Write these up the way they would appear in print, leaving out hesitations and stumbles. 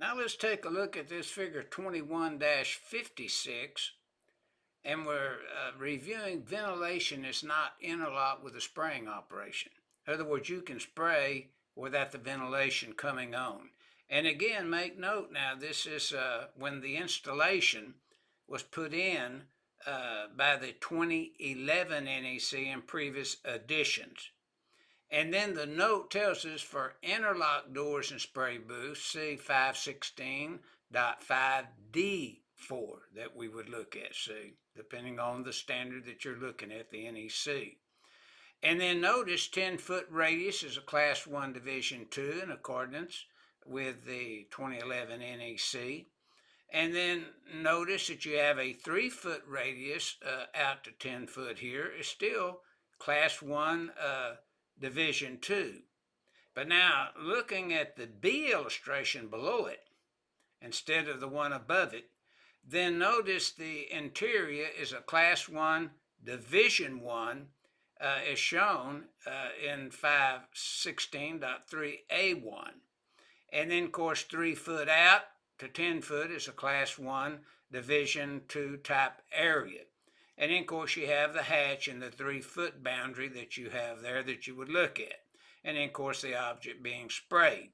Now let's take a look at this figure 21-56, and we're reviewing ventilation is not interlocked with a spraying operation. In other words, you can spray without the ventilation coming on. And again, make note now, this is when the installation was put in by the 2011 NEC and previous editions. And then the note tells us for interlock doors and spray booths, see 516.5D4 that we would look at, see, depending on the standard that you're looking at, the NEC. And then notice 10-foot radius is a Class 1 Division 2 in accordance with the 2011 NEC. And then notice that you have a 3-foot radius out to 10 foot here is still Class 1 Division 2. But now, looking at the B illustration below it, instead of the one above it, then notice the interior is a Class 1 Division 1 as shown in 516.3A1. And then, of course, 3 foot out to 10 foot is a Class 1 Division 2 type area. And then, of course, you have the hatch and the 3-foot boundary that you have there that you would look at. And then, of course, the object being sprayed.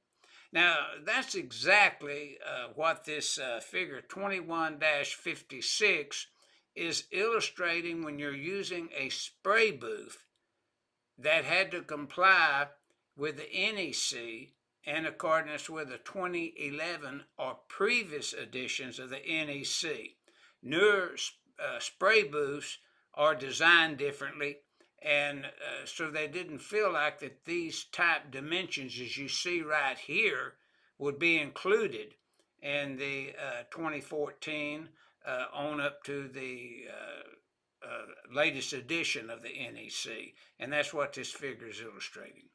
Now, that's exactly what this figure 21-56 is illustrating when you're using a spray booth that had to comply with the NEC in accordance with the 2011 or previous editions of the NEC. Newer spray booths are designed differently, and so they didn't feel like that these type dimensions, as you see right here, would be included in the 2014 on up to the latest edition of the NEC, and that's what this figure is illustrating.